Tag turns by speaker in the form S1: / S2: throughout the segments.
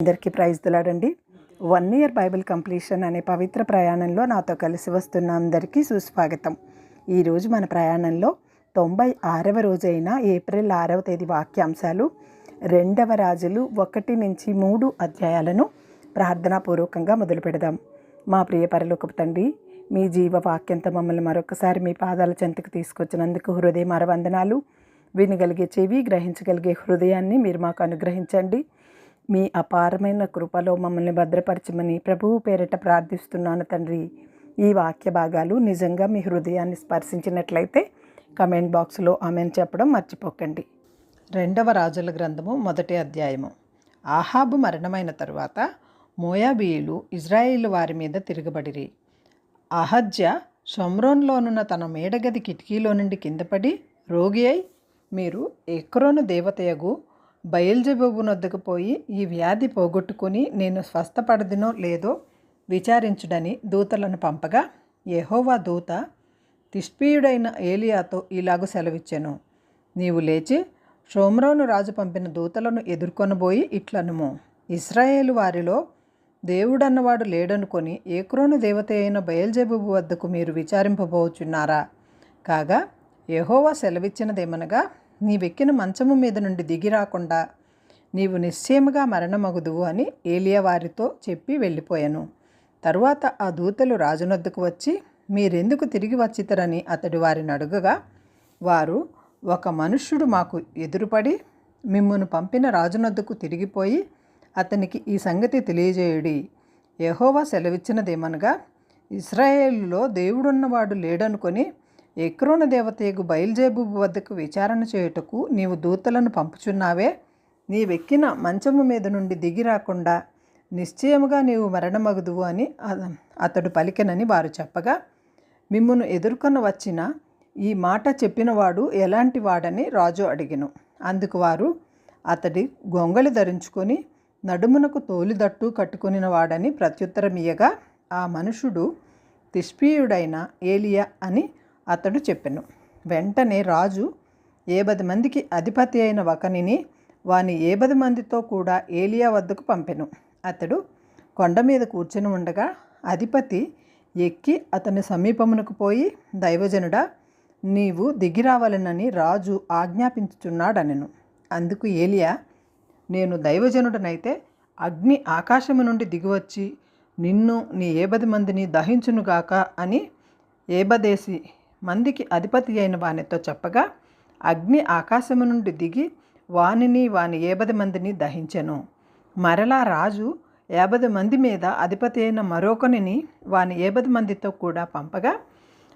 S1: అందరికీ praise దిలాడండి. 1 year Bible completion అనే పవిత్ర ప్రయాణంలో నాతో కలిసి వస్తున్న అందరికీ సుస్వాగతం. ఈరోజు మన ప్రయాణంలో 96వ రోజైన ఏప్రిల్ 6వ తేదీ వాక్యాంశాలు 2వ రాజులు 1 నుంచి 3 అధ్యాయాలను ప్రార్థనాపూర్వకంగా మొదలు పెడదాం. మా ప్రియ పరలోకపు తండ్రి, మీ జీవ వాక్యంతో మమ్మల్ని మరొకసారి మీ పాదాల చెంతకు తీసుకొచ్చినందుకు హృదయమార వందనాలు. వినగలిగే చెవి, గ్రహించగలిగే హృదయాన్ని మీరు మాకు అనుగ్రహించండి. మీ అపారమైన కృపలో మమ్మల్ని భద్రపరచమని ప్రభువు పేరిట ప్రార్థిస్తున్నాను తండ్రి. ఈ వాక్య భాగాలు నిజంగా మీ హృదయాన్ని స్పర్శించినట్లయితే కమెంట్ బాక్స్లో ఆమెన్ చెప్పడం మర్చిపోకండి. 2వ రాజుల గ్రంథము 1వ అధ్యాయము. ఆహాబు మరణమైన తరువాత మోయాబీయులు ఇజ్రాయేలు వారి మీద తిరగబడిరి. అహజ్యా షోమ్రోన్లోనున్న తన మేడగది కిటికీలో నుండి కిందపడి రోగి అయి, మీరు ఎక్రోను దేవతయగు బయల్జెబూబు నొద్దకు పోయి ఈ వ్యాధి పోగొట్టుకుని నేను స్వస్థపడదునో లేదో విచారించుడని దూతలను పంపగా, యెహోవా దూత తిష్బీయుడైన ఏలియాతో ఇలాగు సెలవిచ్చెను. నీవు లేచి షోమ్రోను రాజు పంపిన దూతలను ఎదుర్కొనబోయి ఇట్లనుము, ఇశ్రాయేలు వారిలో దేవుడన్నవాడు లేడనుకొని ఏక్రోను దేవత అయిన బయల్జెబూబు వద్దకు మీరు విచారింపబోచున్నారా? కాగా యెహోవా సెలవిచ్చినదేమనగా, నీవెక్కిన మంచము మీద నుండి దిగి రాకుండా నీవు నిశ్చయముగా మరణమగుదువు అని ఏలియా వారితో చెప్పి వెళ్ళిపోయాను. తరువాత ఆ దూతలు రాజునొద్దకు వచ్చి, మీరెందుకు తిరిగి వచ్చితరని అతడు వారిని అడుగగా, వారు, ఒక మనుష్యుడు మాకు ఎదురుపడి మిమ్మును పంపిన రాజునొద్దకు తిరిగిపోయి అతనికి ఈ సంగతి తెలియజేయుడి. యెహోవా సెలవిచ్చినదేమనగా, ఇశ్రాయేలులో దేవుడున్నవాడు లేడనుకొని ఎక్రోను దేవతయగు బయల్జెబూబు వద్దకు విచారణ చేయుటకు నీవు దూతలను పంపుచున్నావే. నీవెక్కిన మంచము మీద నుండి దిగి రాకుండా నిశ్చయముగా నీవు మరణమగుదువు అని అతడు పలికెనని వారు చెప్పగా, మిమ్మును ఎదుర్కొన వచ్చిన ఈ మాట చెప్పినవాడు ఎలాంటి వాడని రాజు అడిగెను. అందుకు వారు, అతడి గొంగళి ధరించుకొని నడుమునకు తోలిదట్టు కట్టుకొనిన వాడని ప్రత్యుత్తరమియ్యగా, ఆ మనుషుడు తిష్బీయుడైన ఏలియా అని అతడు చెప్పెను. వెంటనే రాజు 70 మందికి అధిపతి అయిన ఒకనిని వాని 70 మందితో కూడా ఏలియా వద్దకు పంపెను. అతడు కొండ మీద కూర్చొని ఉండగా అధిపతి ఎక్కి అతని సమీపమునకు పోయి, దైవజనుడా, నీవు దిగిరావాలనని రాజు ఆజ్ఞాపించుచున్నాడనెను. అందుకు ఏలియా, నేను దైవజనుడనైతే అగ్ని ఆకాశము నుండి దిగివచ్చి నిన్ను నీ 70 మందిని దహించునుగాక అని 70 మందికి అధిపతి అయిన వానితో చెప్పగా, అగ్ని ఆకాశము నుండి దిగి వానిని వాని 70 మందిని దహించెను. మరలా రాజు 50 మంది మీద అధిపతి అయిన మరొకనిని వాని 70 మందితో కూడా పంపగా,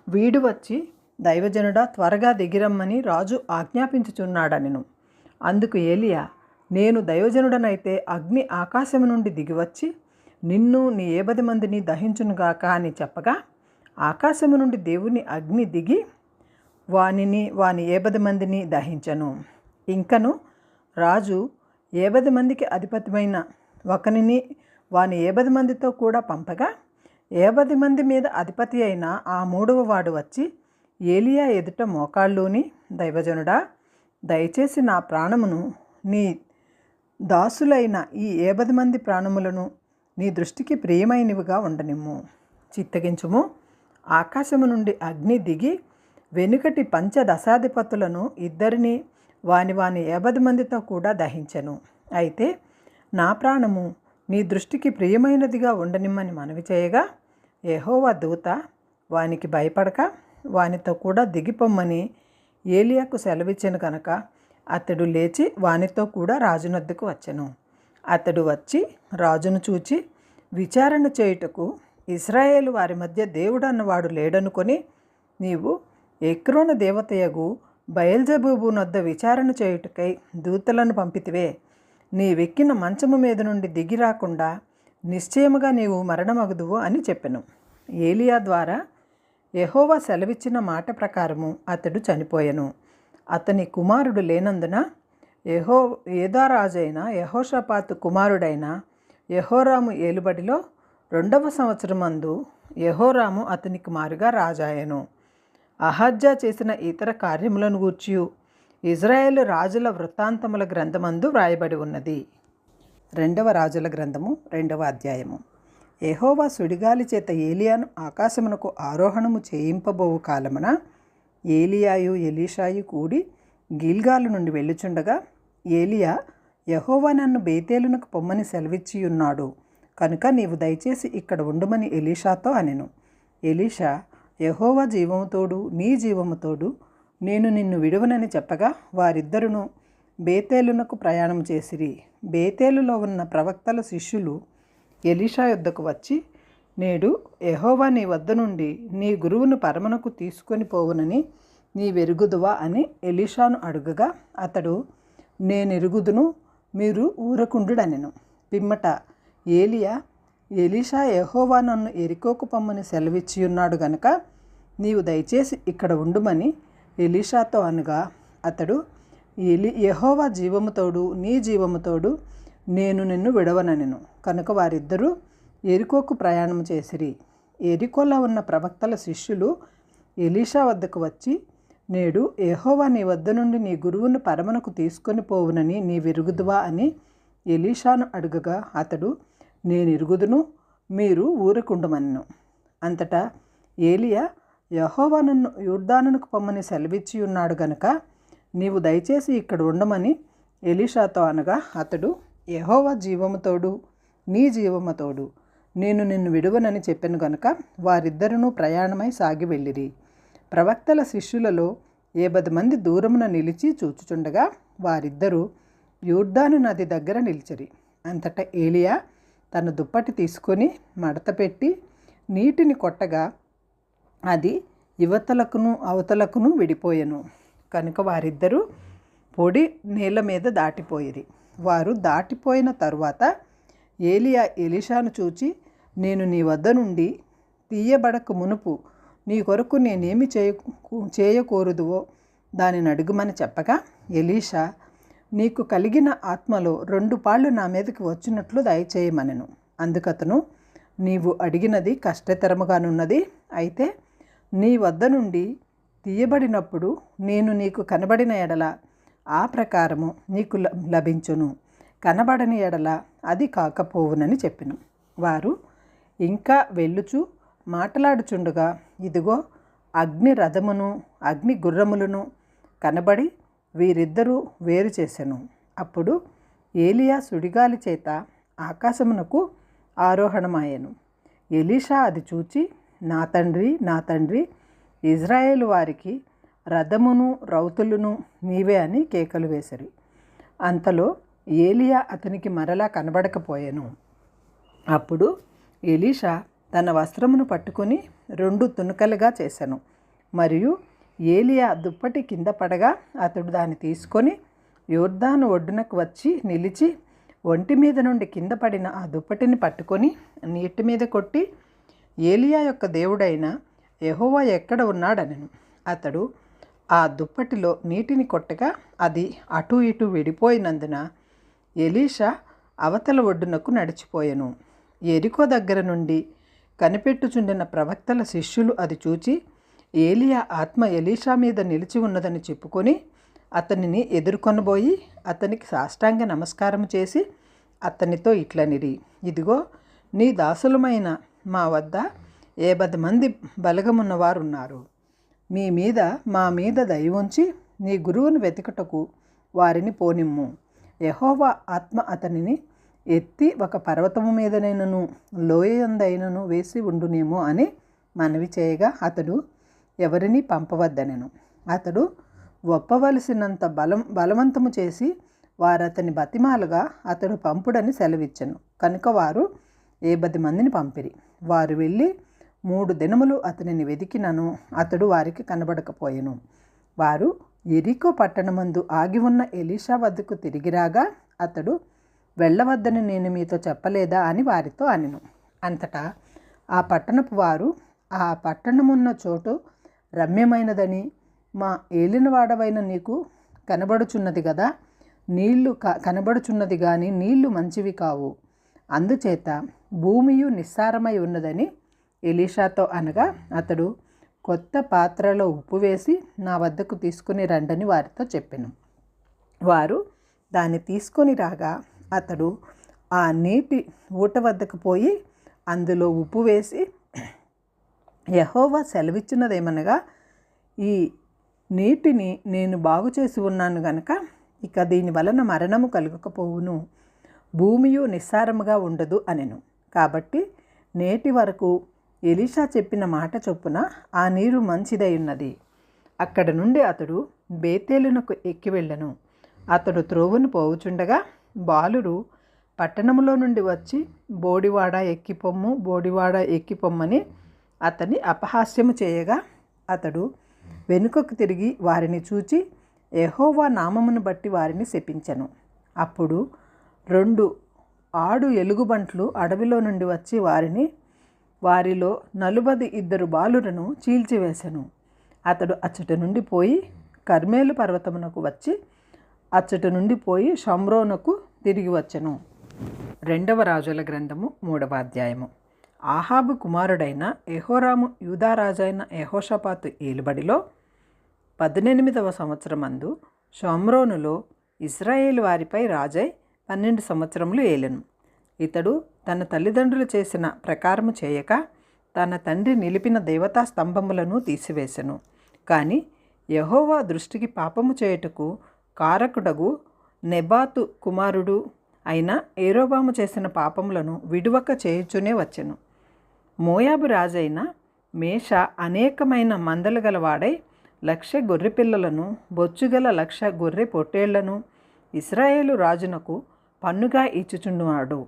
S1: వీడు వచ్చి, దైవజనుడా, త్వరగా దిగిరమ్మని రాజు ఆజ్ఞాపించుచున్నాడనెను. అందుకు ఏలియా, నేను దైవజనుడనైతే అగ్ని ఆకాశము నుండి దిగివచ్చి నిన్ను నీ 70 మందిని దహించునుగాక అని చెప్పగా, ఆకాశము నుండి దేవుని అగ్ని దిగి వాని 70 మందిని దహించను. ఇంకను రాజు 70 మందికి అధిపతిమైన ఒకనిని వాని 70 మందితో కూడా పంపగా, 70 మంది మీద అధిపతి అయిన ఆ 3వ వాడు వచ్చి ఏలియా ఎదుట మోకాళ్ళూని, దైవజనుడా, దయచేసి నా ప్రాణమును నీ దాసులైన ఈ 70 మంది ప్రాణములను నీ దృష్టికి ప్రియమైనవిగా ఉండనిమ్ము. చిత్తగించుము. ఆకాశము నుండి అగ్ని దిగి వెనుకటి పంచదశాధిపతులను ఇద్దరిని వాని 70 మందితో కూడా దహించెను. అయితే నా ప్రాణము నీ దృష్టికి ప్రియమైనదిగా ఉండనిమ్మని మనవి చేయగా, యెహోవా దూత వానికి భయపడక వానితో కూడా దిగిపోమ్మని ఏలియాకు సెలవిచ్చెను కనుక అతడు లేచి వానితో కూడా రాజునొద్దకు వచ్చెను. అతడు వచ్చి రాజును చూచి, విచారణ చేయుటకు ఇశ్రాయేలు వారి మధ్య దేవుడు అన్నవాడు లేడనుకొని నీవు ఎక్రోను దేవతయగు బయల్జెబూబు నొద్ద విచారణ చేయుటకై దూతలను పంపితివే. నీవెక్కిన మంచము మీద నుండి దిగి రాకుండా నిశ్చయముగా నీవు మరణమగుదువు అని చెప్పెను. ఏలియా ద్వారా యెహోవా సెలవిచ్చిన మాట ప్రకారము అతడు చనిపోయెను. అతని కుమారుడు లేనందున యూదారాజైన యెహోషాపాతు కుమారుడైన యెహోరాము ఏలుబడిలో 2వ సంవత్సరమందు యెహోరాము అతనికి మారుగా రాజాయెను. అహజ్యా చేసిన ఇతర కార్యములను గూర్చియు ఇజ్రాయేలు రాజుల వృత్తాంతముల గ్రంథమందు వ్రాయబడి ఉన్నది. రెండవ రాజుల గ్రంథము 2వ అధ్యాయము. యెహోవా సుడిగాలి చేత ఏలియాను ఆకాశమునకు ఆరోహణము చేయింపబోవు కాలమున ఏలియాయు ఎలీషాయు కూడి గిల్గాలు నుండి వెళ్ళుచుండగా, ఏలియా, యెహోవా నన్ను బేతేలునకు పొమ్మని సెలవిచ్చియున్నాడు కనుక నీవు దయచేసి ఇక్కడ ఉండుమని ఎలీషాతో అనెను. ఎలీషా, యెహోవా జీవముతోడు నీ జీవముతోడు నేను నిన్ను విడువనని చెప్పగా, వారిద్దరును బేతేలునకు ప్రయాణం చేసిరి. బేతేలులో ఉన్న ప్రవక్తల శిష్యులు ఎలీషా యొద్దకు వచ్చి, నేడు యెహోవా నీ వద్ద నుండి నీ గురువును పరమునకు తీసుకొని పోవునని నీవెరుగుదువా అని ఎలీషాను అడుగగా, అతడు, నేనెరుగుదును, మీరు ఊరకుండుడనెను. పిమ్మట ఏలియా, ఎలీషా యెహోవా నన్ను యెరికోకు పొమ్మని సెలవిచ్చియున్నాడు గనుక నీవు దయచేసి ఇక్కడ ఉండుమని ఎలీషాతో అనగా, అతడు, యెహోవా జీవముతోడు నీ జీవముతోడు నేను నిన్ను విడవనెను. కనుక వారిద్దరూ యెరికోకు ప్రయాణం చేసిరి. యెరికోలో ఉన్న ప్రవక్తల శిష్యులు ఎలీషా వద్దకు వచ్చి, నేడు యెహోవా నీ వద్ద నుండి నీ గురువును పరమునకు తీసుకొని పోవునని నీవెరుగుదువా అని ఎలీషాను అడుగగా, అతడు, నేనెరుగుదును, మీరు ఊరకుండమనెను. అంతటా ఏలియా, యెహోవా నన్ను యోర్దానునకు పొమ్మని సెలవిచ్చి ఉన్నాడు గనుక నీవు దయచేసి ఇక్కడ ఉండమని ఎలీషాతో అనగా, అతడు, యెహోవా జీవముతోడు నీ జీవముతోడు నేను నిన్ను విడువనని చెప్పాను గనుక వారిద్దరూ ప్రయాణమై సాగి వెళ్ళిరి. ప్రవక్తల శిష్యులలో 70 మంది దూరమున నిలిచి చూచుచుండగా వారిద్దరూ యోర్దాను నది దగ్గర నిలిచిరి. అంతటా ఏలియా తన దుప్పటి తీసుకొని మడతపెట్టి నీటిని కొట్టగా అది యువతలకును అవతలకును విడిపోయెను. కనుక వారిద్దరూ పొడి నీళ్ళ మీద దాటిపోయిరి. వారు దాటిపోయిన తరువాత ఏలియా ఎలీషాను చూచి, నేను నీ వద్ద నుండి తీయబడక మునుపు నీ కొరకు నేనేమి చేయకూరదువో దానిని అడుగుమని చెప్పగా, ఎలీషా, నీకు కలిగిన ఆత్మలో 2 పాళ్ళు నా మీదకి వచ్చినట్లు దయచేయమనెను. అందుకతను, నీవు అడిగినది కష్టతరముగానున్నది, అయితే నీ వద్ద నుండి తీయబడినప్పుడు నేను నీకు కనబడిన ఎడల ఆ ప్రకారము నీకు లభించును, కనబడని ఎడల అది కాకపోవునని చెప్పెను. వారు ఇంకా వెళ్ళుచు మాట్లాడుచుండగా, ఇదిగో అగ్ని రథమును అగ్ని గుర్రములను కనబడి వీరిద్దరూ వేరు చేసెను. అప్పుడు ఏలియా సుడిగాలి చేత ఆకాశమునకు ఆరోహణమాయెను. ఎలీషా అది చూచి, నా తండ్రి, నా తండ్రి, ఇజ్రాయేలు వారికి రథమును రౌతులను నీవే అని కేకలు వేసిరి. అంతలో ఏలియా అతనికి మరలా కనబడకపోయెను. అప్పుడు ఎలీషా తన వస్త్రమును పట్టుకొని 2 తునకలుగా చేసెను. మరియు ఏలియా దుప్పటి కింద పడగా అతడు దాన్ని తీసుకొని యోర్దాను ఒడ్డునకు వచ్చి నిలిచి ఒంటి మీద నుండి కింద పడిన ఆ దుప్పటిని పట్టుకొని నీటి మీద కొట్టి, ఏలియా యొక్క దేవుడైన యెహోవా ఎక్కడ ఉన్నాడనెను. అతడు ఆ దుప్పటిలో నీటిని కొట్టగా అది అటు ఇటు విడిపోయినందున ఎలీషా అవతల ఒడ్డునకు నడిచిపోయెను. యెరికో దగ్గర నుండి కనిపెట్టుచుండిన ప్రవక్తల శిష్యులు అది చూచి, ఏలియా ఆత్మ ఎలీషా మీద నిలిచి ఉన్నదని చెప్పుకొని అతనిని ఎదుర్కొనబోయి అతనికి సాష్టాంగ నమస్కారం చేసి అతనితో ఇట్లనిరి, ఇదిగో నీ దాసులమైన మా వద్ద 70 మంది బలగమున్నవారున్నారు. మా మీద దయ ఉంచి నీ గురువును వెతుకుటకు వారిని పోనిమ్ము. యెహోవా ఆత్మ అతనిని ఎత్తి ఒక పర్వతము మీదనైనను లోయందైనను వేసి ఉండునేమో అని మనవి చేయగా, అతడు ఎవరిని పంపవద్దనెను. అతడు ఒప్పవలసినంత బలవంతము చేసి వారతని బతిమాలుగా అతడు పంపుడని సెలవిచ్చెను. కనుక వారు 70 మందిని పంపిరి. వారు వెళ్ళి 3 దినములు అతనిని వెదికినను అతడు వారికి కనబడకపోయెను. వారు యెరికో పట్టణమందు ఆగి ఉన్న ఎలీషా వద్దకు తిరిగిరాగా, అతడు, వెళ్ళవద్దని నేను మీతో చెప్పలేదా అని వారితో అనెను. అంతటా ఆ పట్టణపు వారు, ఆ పట్టణమున్న చోటు రమ్యమైనదని మా ఏలినవాడవైన నీకు కనబడుచున్నది కదా, నీళ్లు కనబడుచున్నది కానీ నీళ్లు మంచివి కావు, అందుచేత భూమియు నిస్సారమై ఉన్నదని ఎలీషాతో అనగా, అతడు కొత్త పాత్రలో ఉప్పు వేసి నా వద్దకు తీసుకుని రండని వారితో చెప్పెను. వారు దాన్ని తీసుకొని రాగా అతడు ఆ నీటి ఊట వద్దకు పోయి అందులో ఉప్పు వేసి, యెహోవా సెలవిచ్చినదేమనగా, ఈ నీటిని నేను బాగు చేసి ఉన్నాను గనక ఇక దీని వలన మరణము కలుగకపోవును, భూమియు నిస్సారముగా ఉండదు అనెను. కాబట్టి నేటి వరకు ఎలీషా చెప్పిన మాట చొప్పున ఆ నీరు మంచిదై ఉన్నది. అక్కడ నుండి అతడు బేతేలునకు ఎక్కి వెళ్ళెను. అతడు త్రోవను పోవుచుండగా బాలురు పట్టణములో నుండి వచ్చి, బోడివాడ ఎక్కిపొమ్ము, బోడివాడ ఎక్కిపొమ్మని అతన్ని అపహాస్యము చేయగా, అతడు వెనుకకు తిరిగి వారిని చూచి యెహోవా నామమును బట్టి వారిని శపించెను. అప్పుడు 2 ఆడు ఎలుగుబంట్లు అడవిలో నుండి వచ్చి వారిలో 42 బాలురను చీల్చివేశెను. అతడు అచ్చట నుండి పోయి కర్మేలు పర్వతమునకు వచ్చి అచ్చట నుండి పోయి షమ్రోనుకు తిరిగి వచ్చెను. 2వ రాజుల గ్రంథము 3వ అధ్యాయము. ఆహాబు కుమారుడైన యెహోరాము యూదారాజైన యెహోషాపాతు ఏలుబడిలో 18వ సంవత్సరమందు షమ్రోనులో ఇశ్రాయేలు వారిపై రాజై 12 సంవత్సరములు ఏలెను. ఇతడు తన తల్లిదండ్రులు చేసిన ప్రకారము చేయక తన తండ్రి నిలిపిన దేవతా స్తంభములను తీసివేశెను. కానీ యెహోవా దృష్టికి పాపము చేయుటకు కారకుడగు నెబాతు కుమారుడు అయిన యరొబాము చేసిన పాపములను విడువక చేయుచునే వచ్చెను. మోయాబు రాజైన మేష అనేకమైన మందలు గలవాడై 1,00,000 గొర్రెపిల్లలను, బొచ్చుగల 1,00,000 గొర్రె పొట్టేళ్లను ఇశ్రాయేలు రాజునకు పన్నుగా ఇచ్చుచున్నాడు.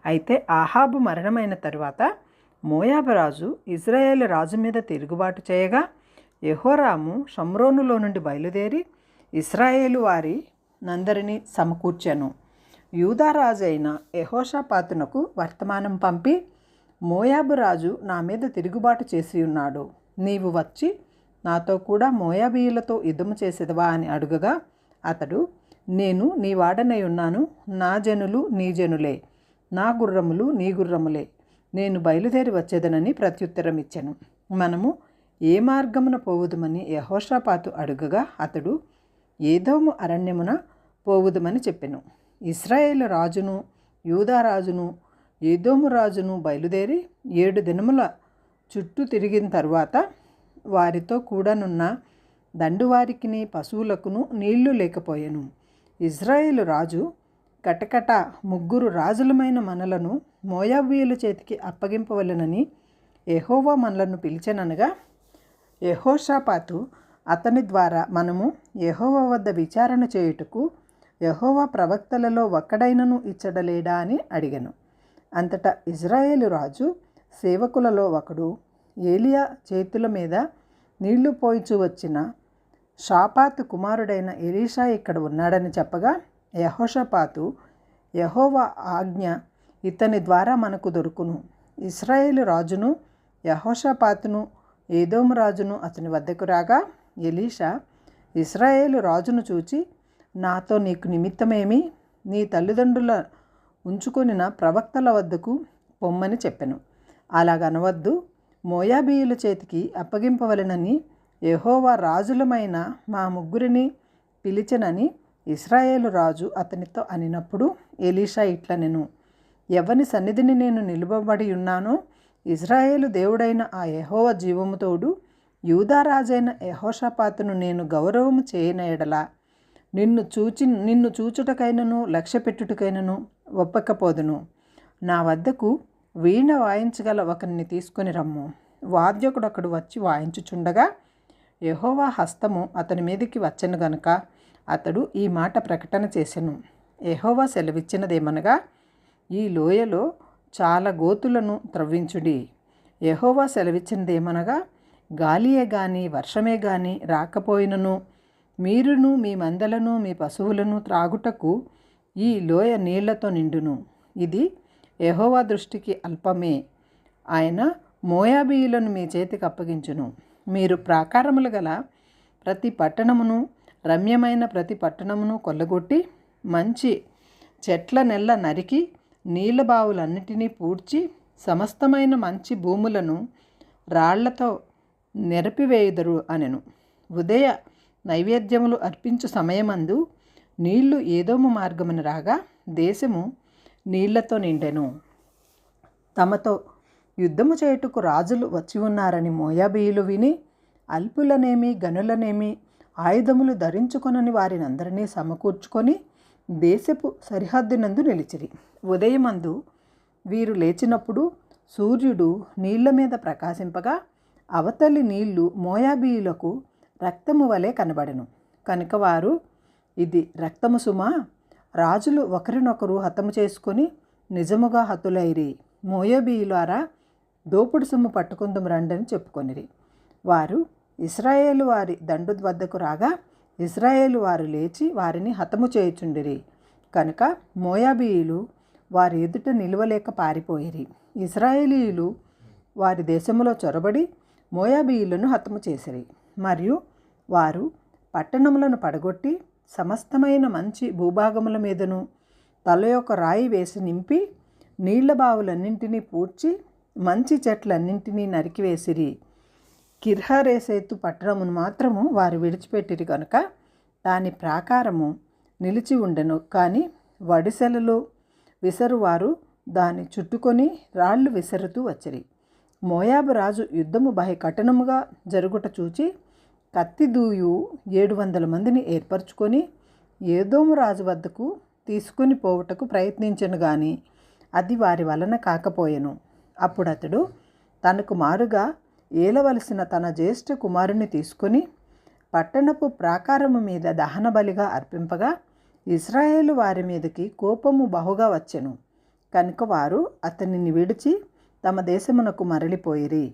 S1: అయితే ఆహాబు మరణమైన తరువాత మోయాబు రాజు ఇశ్రాయేలు రాజు మీద తిరుగుబాటు చేయగా, యెహోరాము షమ్రోనులో నుండి బయలుదేరి ఇశ్రాయేలు వారి నందరినీ సమకూర్చెను. యూదారాజైన యెహోషాపాతునకు వర్తమానం పంపి, మోయాబు రాజు నా మీద తిరుగుబాటు చేసి ఉన్నాడు, నీవు వచ్చి నాతో కూడా మోయాబీయులతో యుద్ధము చేసేదవా అని అడుగగా, అతడు, నేను నీ వాడనై ఉన్నాను, నా జనులు నీ జనులే, నా గుర్రములు నీ గుర్రములే, నేను బయలుదేరి వచ్చేదనని ప్రత్యుత్తరం ఇచ్చెను. మనము ఏ మార్గమున పోవుదుమని యెహోషాపాతు అడుగగా, అతడు ఏదోము అరణ్యమున పోవుదుమని చెప్పెను. ఇశ్రాయేలు రాజును యూదారాజును ఏదోము రాజును బయలుదేరి 7 దినముల చుట్టూ తిరిగిన తరువాత వారితో కూడానున్న దండువారికిని పశువులకును నీళ్లు లేకపోయెను. ఇశ్రాయేలు రాజు కటకట 3 రాజులమైన మనలను మోయాబీయుల చేతికి అప్పగింపవలెనని యెహోవా మనలను పిలిచెననగా, యెహోషాపాతు అతని ద్వారా మనము యెహోవా వద్ద విచారణ చేయుటకు యెహోవా ప్రవక్తలలో ఒక్కడైనను ఇచ్చడలేడా అని అడిగెను. అంతటా ఇశ్రాయేలు రాజు సేవకులలో ఒకడు, ఏలియా చేతుల మీద నీళ్లు పోయిచు వచ్చిన షాపాతు కుమారుడైన ఎలీషా ఇక్కడ ఉన్నాడని చెప్పగా, యెహోషాపాతు, యెహోవా ఆజ్ఞ ఇతని ద్వారా మనకు దొరుకును. ఇశ్రాయేలు రాజును యెహోషాపాతును ఏదోము రాజును అతని వద్దకు రాగా, ఎలీషా ఇశ్రాయేలు రాజును చూచి, నాతో నీకు నిమిత్తమేమి, నీ తల్లిదండ్రుల ఉంచుకొనిన ప్రవక్తల వద్దకు పొమ్మని చెప్పెను. అలాగనవద్దు, మోయాబీయుల చేతికి అప్పగింపవలెనని యెహోవా రాజులమైన మా 3 పిలిచెనని ఇశ్రాయేలు రాజు అతనితో అనినప్పుడు, ఎలీషా ఇట్లనెను, ఎవని సన్నిధిని నేను నిలువబడి ఉన్నానో ఇశ్రాయేలు దేవుడైన ఆ యెహోవా జీవము తోడు యూదారాజైన యెహోషాపాతును నేను గౌరవము చేయన ఎడల నిన్ను చూచుటకైనను లక్ష్యపెట్టుటకైనను ఒప్పకపోదును. నా వద్దకు వీణ వాయించగల ఒకరిని తీసుకొని రమ్ము. వాద్యకుడొకడు వచ్చి వాయించుచుండగా యెహోవా హస్తము అతని మీదకి వచ్చెను గనుక అతడు ఈ మాట ప్రకటన చేసెను. యెహోవా సెలవిచ్చినదేమనగా, ఈ లోయలో చాలా గోతులను త్రవ్వించుడి. యెహోవా సెలవిచ్చినదేమనగా, గాలియే గాని వర్షమే గాని రాకపోయినను మీరును మీ మందలను మీ పశువులను త్రాగుటకు ఈ లోయ నీళ్లతో నిండును. ఇది యెహోవా దృష్టికి అల్పమే. ఆయన మోయాబీయులను మీ చేతికి అప్పగించును. మీరు ప్రాకారములు గల ప్రతి పట్టణమును, రమ్యమైన ప్రతి పట్టణమును కొల్లగొట్టి మంచి చెట్ల నెల్ల నరికి నీళ్ల బావులన్నిటినీ పూడ్చి సమస్తమైన మంచి భూములను రాళ్లతో నెరపివేయుదరు అనెను. ఉదయ నైవేద్యములు అర్పించు సమయమందు నీళ్లు ఏదోము మార్గమున రాగా దేశము నీళ్లతో నిండెను. తమతో యుద్ధము చేయుటకు రాజులు వచ్చి ఉన్నారని మోయాబీయులు విని అల్పులనేమి గనులనేమి ఆయుధములు ధరించుకొనని వారిని అందరినీ సమకూర్చుకొని దేశపు సరిహద్దునందు నిలిచిరి. ఉదయమందు వీరు లేచినప్పుడు సూర్యుడు నీళ్ల మీద ప్రకాశింపగా అవతలి నీళ్లు మోయాబీయులకు రక్తము వలె కనబడెను. కనుక వారు, ఇది రక్తము సుమా, రాజులు ఒకరినొకరు హతము చేసుకొని నిజముగా హతులైరి, మోయాబీయులారా దోపుడు సొమ్ము పట్టుకుందుము రండని చెప్పుకొనిరి. వారు ఇశ్రాయేలు వారి దండు వద్దకు రాగా ఇశ్రాయేలు వారు లేచి వారిని హతము చేయుచుండిరి. కనుక మోయాబీయులు వారి ఎదుట నిలువలేక పారిపోయిరి. ఇశ్రాయేలీయులు వారి దేశములో చొరబడి మోయాబీయులను హతము చేసిరి. మరియు వారు పట్టణములను పడగొట్టి సమస్తమైన మంచి భూభాగముల మీదను తల యొక్క రాయి వేసి నింపి నీళ్ల బావులన్నింటినీ పూడ్చి మంచి చెట్లన్నింటినీ నరికివేసిరి. కిర్హరేసేతు పట్టణమును మాత్రము వారు విడిచిపెట్టిరి కనుక దాని ప్రాకారము నిలిచి ఉండెను. కానీ వడిసెలలో విసరువారు దాన్ని చుట్టుకొని రాళ్ళు విసరుతూ వచ్చిరి. మోయాబు రాజు యుద్ధము బహి కఠినముగా జరుగుట చూచి కత్తి దూయు 700 మందిని ఏర్పరచుకొని ఏదోము రాజు వద్దకు తీసుకుని పోవుటకు ప్రయత్నించెను గాని అది వారి వలన కాకపోయెను. అప్పుడతడు తనకు మారుగా ఏలవలసిన తన జ్యేష్ఠ కుమారుని తీసుకుని పట్టణపు ప్రాకారము మీద దహన బలిగా అర్పింపగా ఇశ్రాయేలు వారి మీదకి కోపము బహుగా వచ్చెను. కనుక వారు అతనిని విడిచి తమ దేశమునకు మరలిపోయిరి.